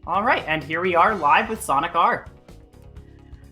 All right, and here we are live with Sonic R.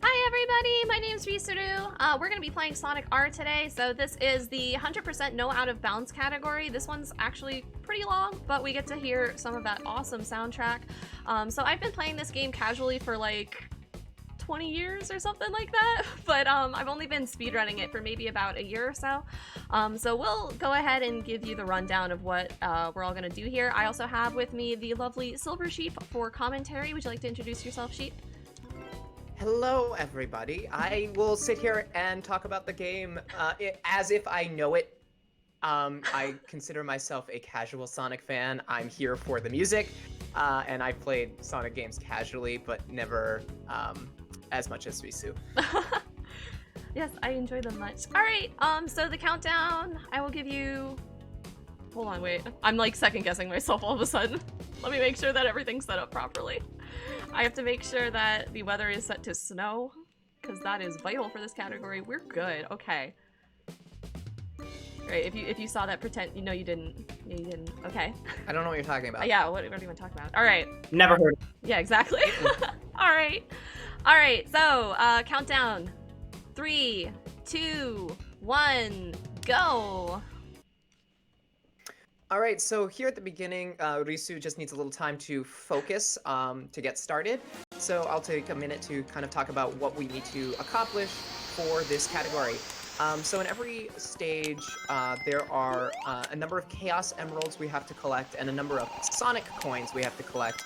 Hi everybody, my name's Risuruuu. We're going to be playing Sonic R today, so this is the 100% no out of bounds category. This one's actually pretty long, but we get to hear some of that awesome soundtrack. So I've been playing this game casually for like 20 years or something like that, but I've only been speedrunning it for maybe about a year or so. So we'll go ahead and give you the rundown of what we're all going to do here. I also have with me the lovely Silver Sheep for commentary. Would you like to introduce yourself, Sheep? Hello, everybody. I will sit here and talk about the game as if I know it. I consider myself a casual Sonic fan. I'm here for the music, and I've played Sonic games casually, but never as much as Risuruuu. Yes, I enjoy them much. All right, so the countdown, I will give you... Hold on, wait. I'm like second guessing myself all of a sudden. Let me make sure that everything's set up properly. I have to make sure that the weather is set to snow, because that is vital for this category. We're good, okay. Right, if you saw that, pretend, you know you didn't. Yeah, you didn't, okay. I don't know what you're talking about. Yeah, what do you want to talk about? All right. Never heard of it. Yeah, exactly. All right, so countdown. 3, 2, 1, go. All right, so here at the beginning, Risuruuu just needs a little time to focus to get started. So I'll take a minute to kind of talk about what we need to accomplish for this category. So in every stage, there are a number of Chaos Emeralds we have to collect and a number of Sonic coins we have to collect.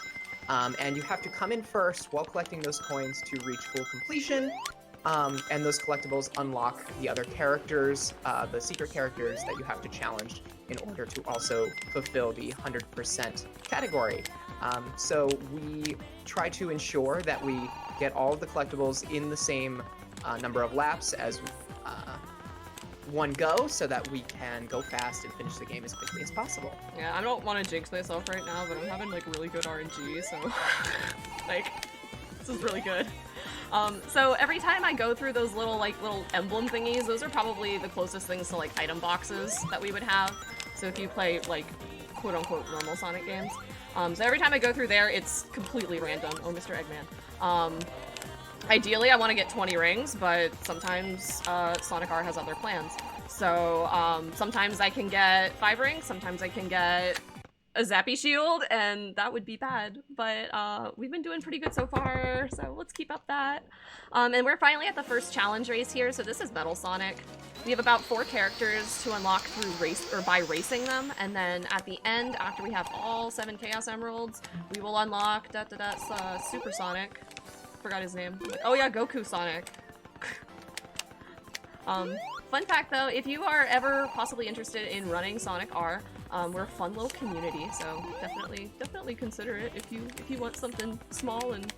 And you have to come in first while collecting those coins to reach full completion. And those collectibles unlock the other characters, the secret characters that you have to challenge in order to also fulfill the 100% category. So we try to ensure that we get all of the collectibles in the same number of laps as one go, so that we can go fast and finish the game as quickly as possible. Yeah, I don't want to jinx myself right now, but I'm having like really good RNG, so like this is really good. So every time I go through those little emblem thingies, those are probably the closest things to like item boxes that we would have. So if you play like quote-unquote normal Sonic games. So every time I go through there, it's completely random. Oh, Mr. Eggman. Ideally, I want to get 20 rings, but sometimes Sonic R has other plans. So sometimes I can get 5 rings, sometimes I can get a Zappy Shield, and that would be bad. But we've been doing pretty good so far, so let's keep up that. And we're finally at the first challenge race here, so this is Metal Sonic. We have about 4 characters to unlock through by racing them, and then at the end, after we have all 7 Chaos Emeralds, we will unlock Super Sonic. Forgot his name. Oh yeah, Goku Sonic. Fun fact though, if you are ever possibly interested in running Sonic R, we're a fun little community, so definitely consider it if you want something small and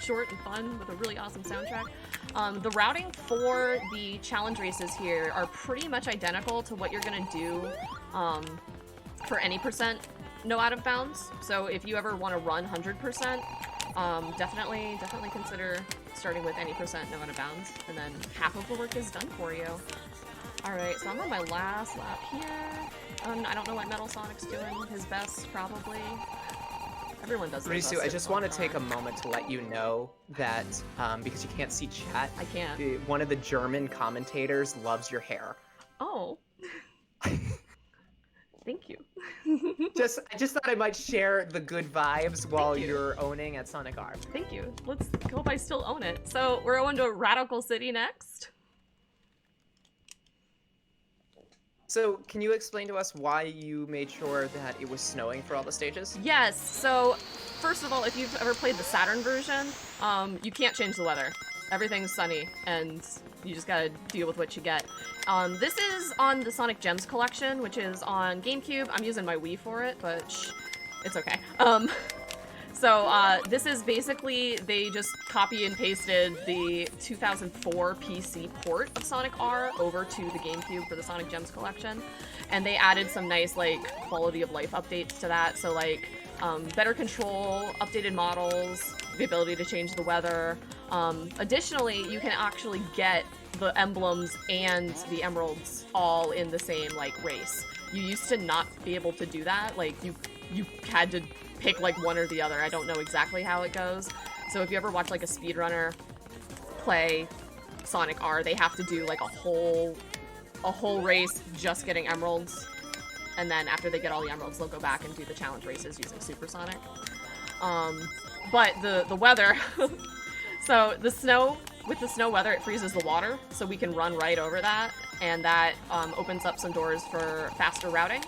short and fun with a really awesome soundtrack. The routing for the challenge races here are pretty much identical to what you're gonna do for any percent no out of bounds. So if you ever want to run 100%, definitely consider starting with any percent no out of bounds, and then half of the work is done for you. Alright, so I'm on my last lap here. I don't know what Metal Sonic's doing. His best, probably. Everyone does their best. Risuruuu, I just want to take a moment to let you know that, because you can't see chat, I can't. One of the German commentators loves your hair. Oh. Thank you. I just thought I might share the good vibes while you're owning at Sonic R. Thank you. Let's hope I still own it. So we're going to Radical City next. So can you explain to us why you made sure that it was snowing for all the stages? Yes. So first of all, if you've ever played the Saturn version, you can't change the weather. Everything's sunny, and you just gotta deal with what you get. This is on the Sonic Gems collection, which is on GameCube. I'm using my Wii for it, but shh, it's okay. So this is basically, they just copy and pasted the 2004 PC port of Sonic R over to the GameCube for the Sonic Gems collection. And they added some nice, like, quality of life updates to that. So, like, better control, updated models, the ability to change the weather. Additionally, you can actually get the emblems and the emeralds all in the same, like, race. You used to not be able to do that. Like, you had to pick like one or the other. I don't know exactly how it goes. So if you ever watch like a speedrunner play Sonic R, they have to do like a whole race just getting emeralds, and then after they get all the emeralds, they'll go back and do the challenge races using Supersonic. But the weather, so the snow, with the snow weather, it freezes the water, so we can run right over that, and that opens up some doors for faster routing.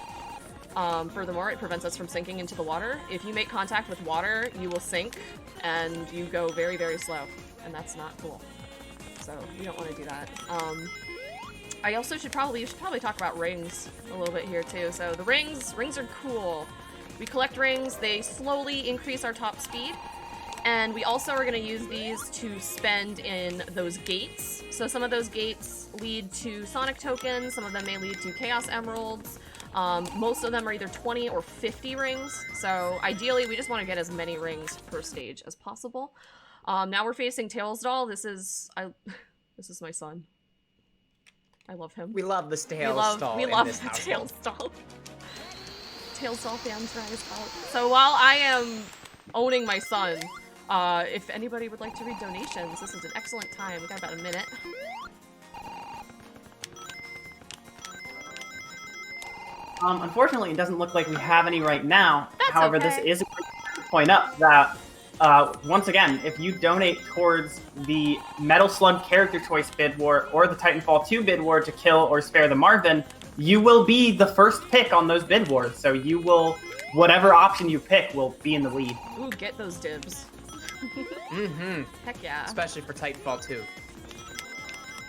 Furthermore, it prevents us from sinking into the water. If you make contact with water, you will sink, and you go very, very slow, and that's not cool. So we don't want to do that. I also should probably talk about rings a little bit here too. So the rings are cool. We collect rings, they slowly increase our top speed, and we also are going to use these to spend in those gates. So some of those gates lead to Sonic tokens, some of them may lead to Chaos Emeralds. Most of them are either 20 or 50 rings, so ideally we just want to get as many rings per stage as possible. Now we're facing Tails Doll. This is my son. I love him. We love this Tails Doll. We love the Tails Doll. Tails Doll fans rise out. So while I am owning my son, if anybody would like to read donations, this is an excellent time. We got about a minute. Unfortunately, it doesn't look like we have any right now. That's However, okay. this is a good point up that, once again, if you donate towards the Metal Slug character choice bid war or the Titanfall 2 bid war to kill or spare the Marvin, you will be the first pick on those bid wars. So you will, whatever option you pick will be in the lead. Ooh, get those dibs. Mm-hmm. Heck yeah. Especially for Titanfall 2.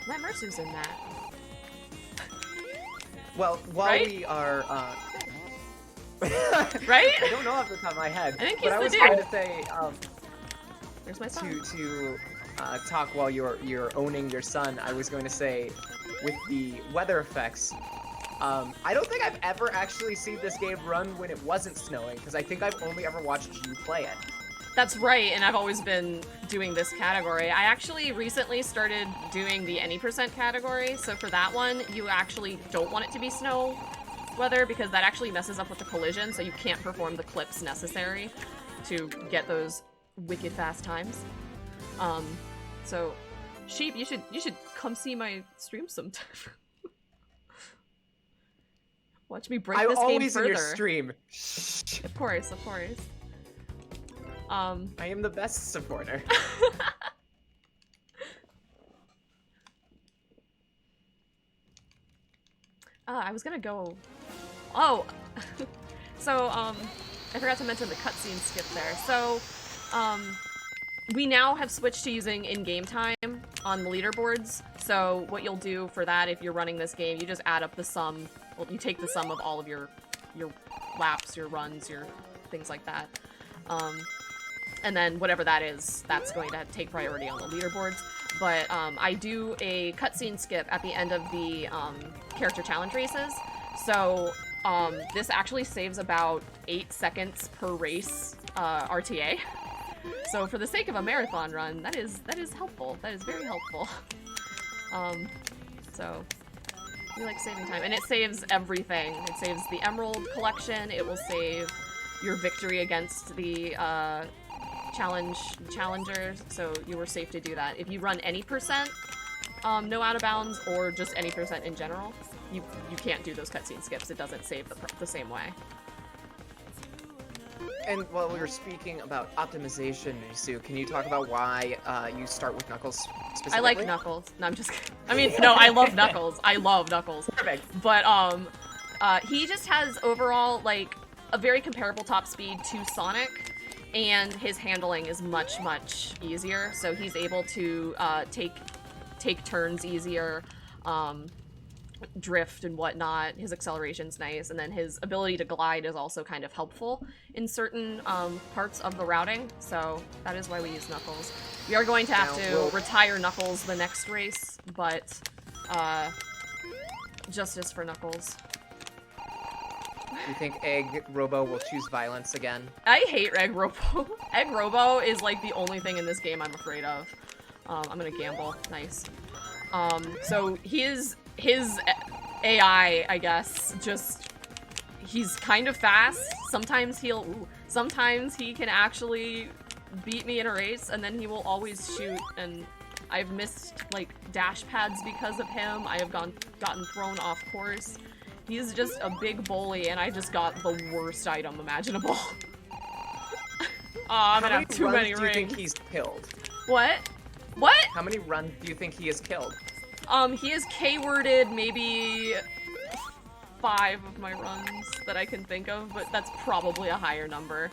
Let Mersu's in that. Well, while Right? we are, Right? I don't know off the top of my head. I think but he's I the was dude. trying to say, There's my son. to talk while you're owning your son, I was going to say, with the weather effects, I don't think I've ever actually seen this game run when it wasn't snowing, because I think I've only ever watched you play it. That's right, and I've always been doing this category. I actually recently started doing the any percent category, so for that one, you actually don't want it to be snow weather because that actually messes up with the collision, so you can't perform the clips necessary to get those wicked fast times. So Sheep, you should come see my stream sometime. Watch me break I'm this game always further. in your stream. Of course, of course. I am the best supporter. I was gonna go. Oh, so I forgot to mention the cutscene skip there. So, we now have switched to using in-game time on the leaderboards. So what you'll do for that, if you're running this game, you just add up the sum. Well, you take the sum of all of your laps, your runs, your things like that. And then whatever that is, that's going to take priority on the leaderboards. But I do a cutscene skip at the end of the character challenge races. So this actually saves about 8 seconds per race RTA. So for the sake of a marathon run, that is helpful. That is very helpful. So we like saving time, and it saves everything. It saves the emerald collection. It will save your victory against the challenger, so you were safe to do that. If you run any percent, no out of bounds, or just any percent in general, you can't do those cutscene skips. It doesn't save the same way. And while we were speaking about optimization, Risu, can you talk about why you start with Knuckles specifically? I like Knuckles. No, I'm just kidding. I mean, no, I love Knuckles. I love Knuckles. Perfect. But he just has overall like a very comparable top speed to Sonic, and his handling is much easier. So he's able to take turns easier, drift and whatnot. His acceleration's nice, and then his ability to glide is also kind of helpful in certain parts of the routing. So that is why we use Knuckles. We are going to have to retire Knuckles the next race, but justice for Knuckles. You think Egg Robo will choose violence again? I hate Egg Robo. Egg Robo is like the only thing in this game I'm afraid of. I'm gonna gamble. Nice. So his AI, I guess, He's kind of fast. Sometimes sometimes he can actually beat me in a race, and then he will always shoot, and I've missed, like, dash pads because of him. I have gotten thrown off course. He's just a big bully, and I just got the worst item imaginable. I'm gonna have too many rings. How many runs do you think he's killed? What? What? How many runs do you think he has killed? He has K-worded maybe 5 of my runs that I can think of, but that's probably a higher number.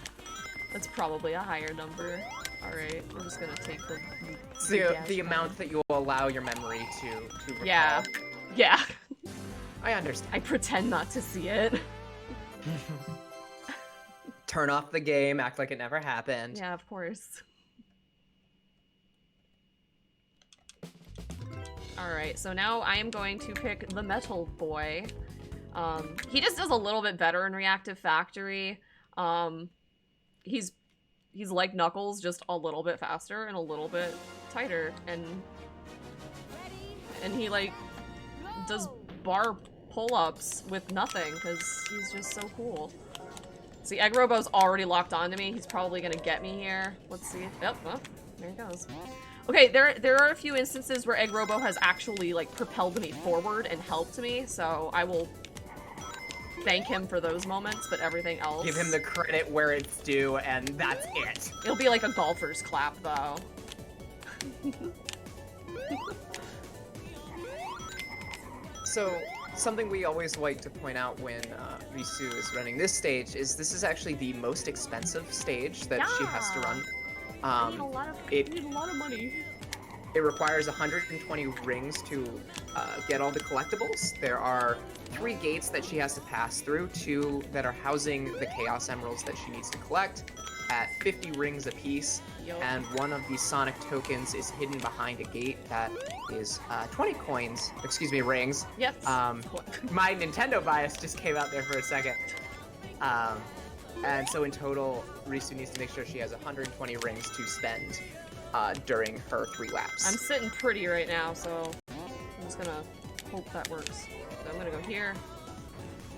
That's probably a higher number. Alright, we're just gonna take the amount that you will allow your memory to recall. Yeah. Yeah. I understand. I pretend not to see it. Turn off the game, act like it never happened. Yeah, of course. Alright, so now I am going to pick the Metal Boy. He just does a little bit better in Reactive Factory. He's like Knuckles, just a little bit faster and a little bit tighter, and he like does bar pull-ups with nothing because he's just so cool. See, Egg Robo's already locked onto me. He's probably gonna get me here. Let's see. Yep, well, there he goes. Okay, there are a few instances where Egg Robo has actually like propelled me forward and helped me, so I will thank him for those moments, but everything else... Give him the credit where it's due, and that's it. It'll be like a golfer's clap, though. So, something we always like to point out when Risuruuu is running this stage is this is actually the most expensive stage that she has to run. I need a lot of money. It requires 120 rings to get all the collectibles. There are 3 gates that she has to pass through, 2 that are housing the Chaos Emeralds that she needs to collect at 50 rings apiece, and one of the Sonic tokens is hidden behind a gate that is 20 rings. Yes. My Nintendo bias just came out there for a second. And so in total, Risuruuu needs to make sure she has 120 rings to spend during her 3 laps. I'm sitting pretty right now, so I'm just gonna hope that works. So I'm gonna go here.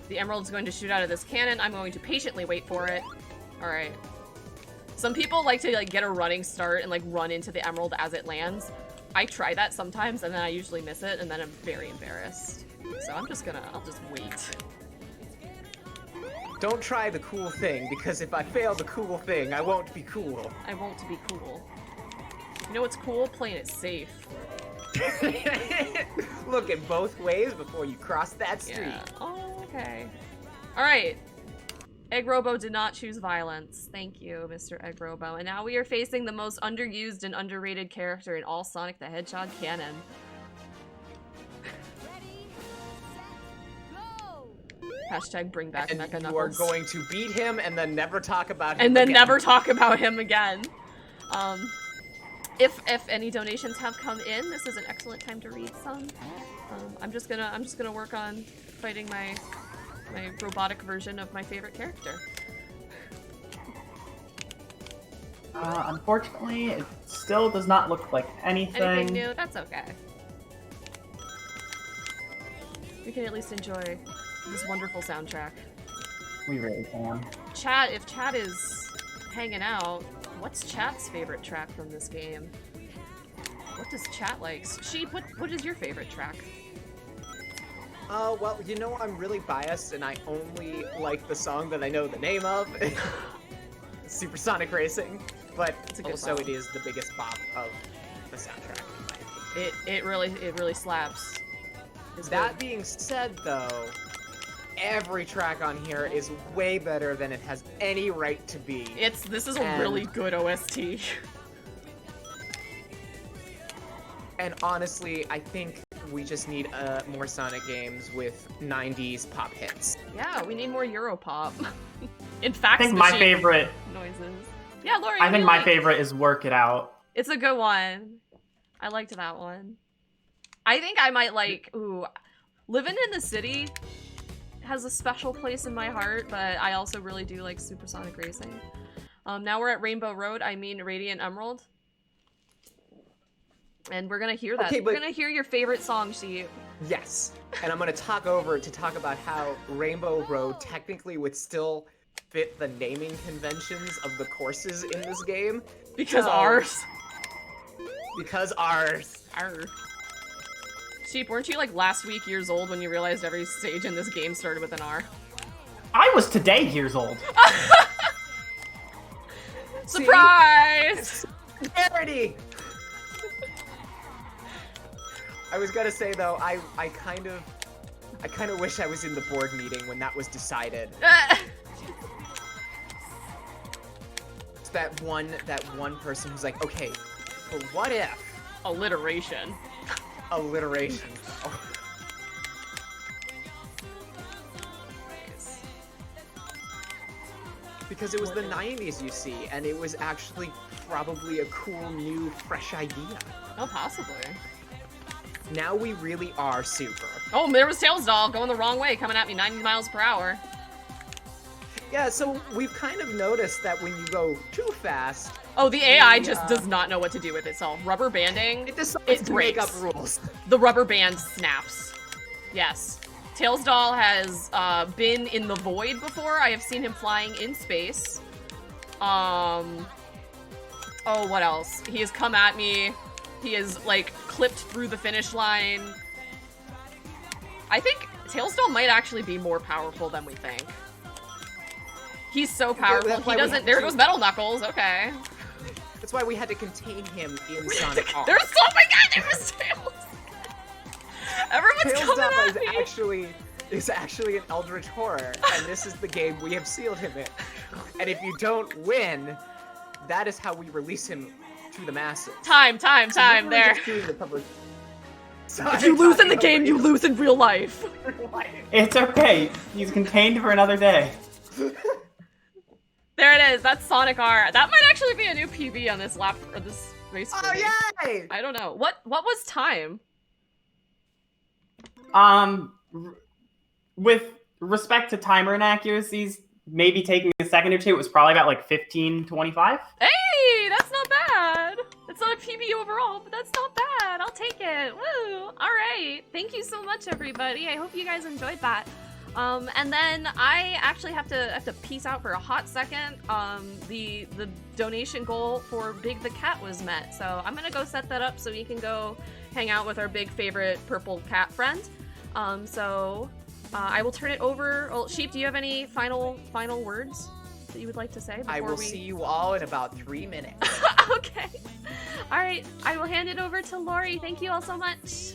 The emerald's going to shoot out of this cannon. I'm going to patiently wait for it. Alright. Some people like to like get a running start and like run into the emerald as it lands. I try that sometimes and then I usually miss it and then I'm very embarrassed. So I'll just wait. Don't try the cool thing, because if I fail the cool thing, I won't be cool. I won't be cool. You know what's cool? Playing it safe. Look at both ways before you cross that street. Yeah. Oh, okay. Alright. Egg Robo did not choose violence. Thank you, Mr. Egg Robo. And now we are facing the most underused and underrated character in all Sonic the Hedgehog canon. Hashtag bring back and Mecha Knuckles. You are going to beat him and then never talk about him and then again. never talk about him again. If any donations have come in, this is an excellent time to read some. I'm just gonna work on fighting my robotic version of my favorite character. Unfortunately, it still does not look like anything. Anything new? That's okay. We can at least enjoy this wonderful soundtrack. We really can. Chat, if chat is hanging out, what's chat's favorite track from this game? What does chat like? Sheep, what is your favorite track? Well, you know, I'm really biased and I only like the song that I know the name of. Supersonic Racing. But also it is the biggest bop of the soundtrack. It really slaps. That being said, though, every track on here is way better than it has any right to be. This is a really good OST. And honestly, I think we just need more Sonic games with 90s pop hits. Yeah, we need more Europop. In fact, I think my favorite noises. Yeah, Lori. I think my favorite is Work It Out. It's a good one. I liked that one. I think I might like. Ooh, Living in the City has a special place in my heart, but I also really do like Supersonic Racing. Now we're at Rainbow Road. I mean Radiant Emerald. And we're gonna hear that. Okay, we're gonna hear your favorite song, Sheep. Yes, and I'm gonna talk about how Rainbow Road technically would still fit the naming conventions of the courses in this game. Because So- ours. Because ours. Arr. Sheep, weren't you like last week years old when you realized every stage in this game started with an R? I was today years old. Surprise! Parody! I was gonna say though, I kind of wish I was in the board meeting when that was decided. It's that one person who's like, okay, but what if Alliteration. alliteration? Because it was the 90s, you see, and it was actually probably a cool, new, fresh idea. Oh, possibly. Now we really are super. Oh, there was Tails Doll going the wrong way, coming at me 90 miles per hour. Yeah, so we've kind of noticed that when you go too fast, Oh, the AI just does not know what to do with itself. Rubber banding, it decides it to make up breaks. rules. The rubber band snaps. Yes. Tails Doll has been in the void before. I have seen him flying in space. Oh, what else? He has come at me. He has, like, clipped through the finish line. I think Tails Doll might actually be more powerful than we think. He's so powerful. that's why He we doesn't. have There to- goes Metal Knuckles. Okay. That's why we had to contain him in Sonic R. There's oh my god, there was Tails. Everyone's Tails coming Doll at me. is actually an Eldritch Horror, and this is the game we have sealed him in. And if you don't win, that is how we release him to the masses. Time. So you're really There. just doing the public- If you lose in the game, you lose in real life. It's okay. He's contained for another day. There it is. That's Sonic R. That might actually be a new PB on this lap or this race. For Oh me. yay! I don't know. What was time? With respect to timer inaccuracies, maybe taking a second or two, it was probably about like 15:25. Hey, that's not bad. It's not a PB overall, but that's not bad. I'll take it. Woo! All right. Thank you so much, everybody. I hope you guys enjoyed that. And then I actually have to peace out for a hot second. The donation goal for Big the Cat was met, so I'm gonna go set that up so we can go hang out with our big favorite purple cat friend. I will turn it over. Well, Sheep, do you have any final words that you would like to say? I will see you all in about 3 minutes. Okay. All right. I will hand it over to Lori. Thank you all so much.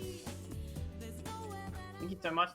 Thank you so much.